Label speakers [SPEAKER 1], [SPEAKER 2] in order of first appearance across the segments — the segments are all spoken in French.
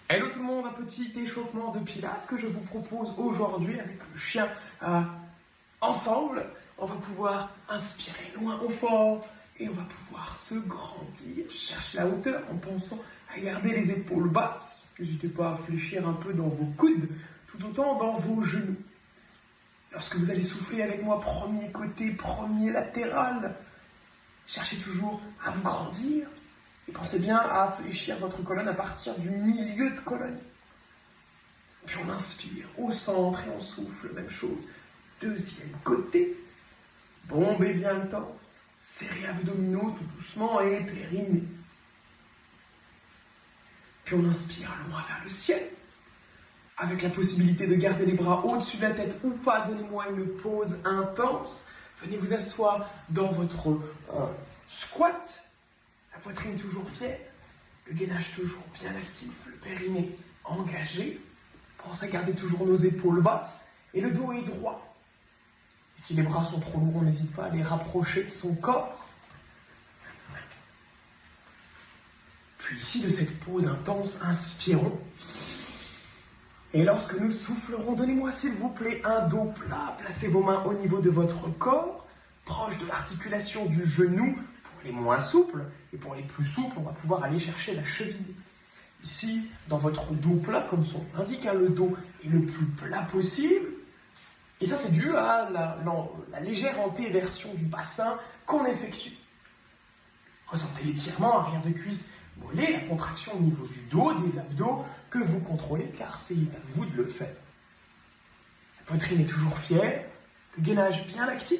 [SPEAKER 1] Hello tout le monde, un petit échauffement de pilates que je vous propose aujourd'hui avec le chien ensemble. On va pouvoir inspirer loin au fond et on va pouvoir se grandir, chercher la hauteur en pensant à garder les épaules basses. N'hésitez pas à fléchir un peu dans vos coudes, tout autant dans vos genoux. Lorsque vous allez souffler avec moi, premier côté, premier latéral, cherchez toujours à vous grandir. Et pensez bien à fléchir votre colonne à partir du milieu de colonne. Puis on inspire au centre et on souffle, même chose. Deuxième côté, bombez bien le torse, serrez abdominaux tout doucement et périnée. Puis on inspire loin vers le ciel, avec la possibilité de garder les bras au-dessus de la tête ou pas. Donnez-moi une pause intense. Venez vous asseoir dans votre squat. La poitrine toujours fière, le gainage toujours bien actif, le périnée engagé. Pensez à garder toujours nos épaules basses et le dos est droit. Et si les bras sont trop lourds, on n'hésite pas à les rapprocher de son corps. Puis ici, de cette pause intense, inspirons. Et lorsque nous soufflerons, donnez-moi s'il vous plaît un dos plat. Placez vos mains au niveau de votre corps, proche de l'articulation du genou. Les moins souples, et pour les plus souples, on va pouvoir aller chercher la cheville. Ici, dans votre dos plat, comme son nom l'indique, le dos est le plus plat possible. Et ça, c'est dû à la légère antéversion du bassin qu'on effectue. Ressentez l'étirement, arrière de cuisse, mollet, la contraction au niveau du dos, des abdos, que vous contrôlez, car c'est à vous de le faire. La poitrine est toujours fière, le gainage bien actif.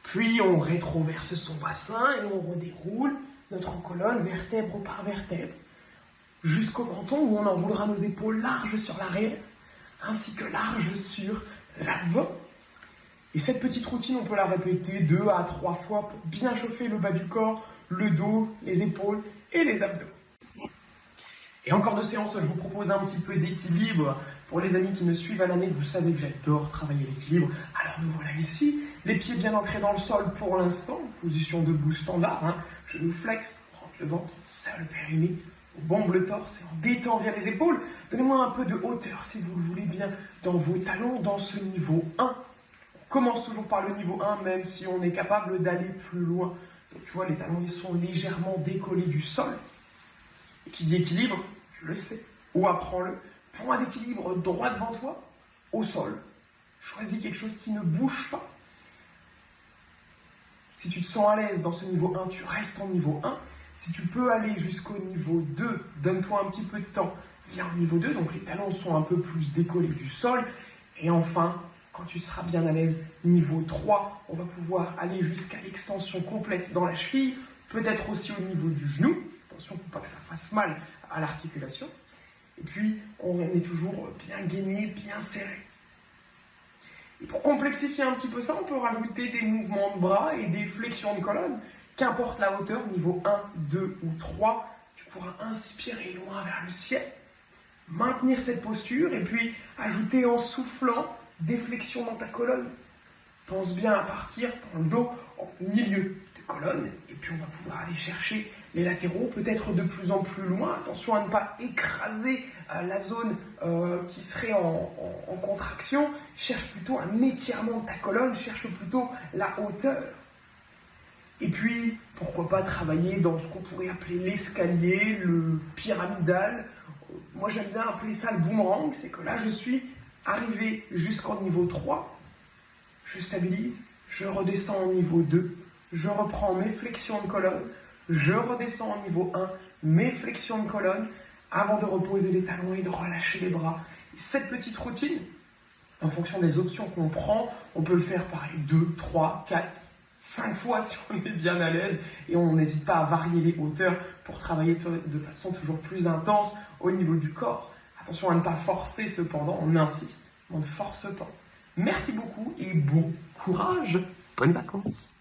[SPEAKER 1] Puis on rétroverse son bassin et on redéroule notre colonne vertèbre par vertèbre jusqu'au menton où on enroulera nos épaules larges sur l'arrière ainsi que larges sur l'avant. Et cette petite routine, on peut la répéter 2 à 3 fois pour bien chauffer le bas du corps, le dos, les épaules et les abdos. Et encore 2 séances, je vous propose un petit peu d'équilibre. Pour les amis qui me suivent à l'année, vous savez que j'adore travailler l'équilibre. Alors nous voilà ici, les pieds bien ancrés dans le sol pour l'instant, position debout standard, genoux flex, on rentre le ventre, on serre le périnée, on bombe le torse et on détend bien les épaules. Donnez-moi un peu de hauteur si vous le voulez bien dans vos talons, dans ce niveau 1. On commence toujours par le niveau 1, même si on est capable d'aller plus loin. Donc tu vois, les talons ils sont légèrement décollés du sol. Et qui dit équilibre, tu le sais, ou apprends-le. Point d'équilibre droit devant toi, au sol. Choisis quelque chose qui ne bouge pas. Si tu te sens à l'aise dans ce niveau 1, tu restes en niveau 1. Si tu peux aller jusqu'au niveau 2, donne-toi un petit peu de temps. Viens au niveau 2, donc les talons sont un peu plus décollés du sol. Et enfin, quand tu seras bien à l'aise, niveau 3, on va pouvoir aller jusqu'à l'extension complète dans la cheville, peut-être aussi au niveau du genou. Attention, il ne faut pas que ça fasse mal à l'articulation. Et puis, on est toujours bien gainé, bien serré. Et pour complexifier un petit peu ça, on peut rajouter des mouvements de bras et des flexions de colonne. Qu'importe la hauteur, niveau 1, 2 ou 3, tu pourras inspirer loin vers le ciel, maintenir cette posture et puis ajouter en soufflant des flexions dans ta colonne. Pense bien à partir dans le dos en milieu de colonne et puis on va pouvoir aller chercher les latéraux peut-être de plus en plus loin. Attention à ne pas écraser la zone qui serait en contraction. Cherche plutôt un étirement de ta colonne, cherche plutôt la hauteur. Et puis, pourquoi pas travailler dans ce qu'on pourrait appeler l'escalier, le pyramidal. Moi j'aime bien appeler ça le boomerang, c'est que là je suis arrivé jusqu'au niveau 3. Je stabilise, je redescends au niveau 2, je reprends mes flexions de colonne, je redescends au niveau 1, mes flexions de colonne, avant de reposer les talons et de relâcher les bras. Et cette petite routine, en fonction des options qu'on prend, on peut le faire pareil 2, 3, 4, 5 fois si on est bien à l'aise et on n'hésite pas à varier les hauteurs pour travailler de façon toujours plus intense au niveau du corps. Attention à ne pas forcer cependant, on insiste, on ne force pas. Merci beaucoup et bon courage, bonnes vacances.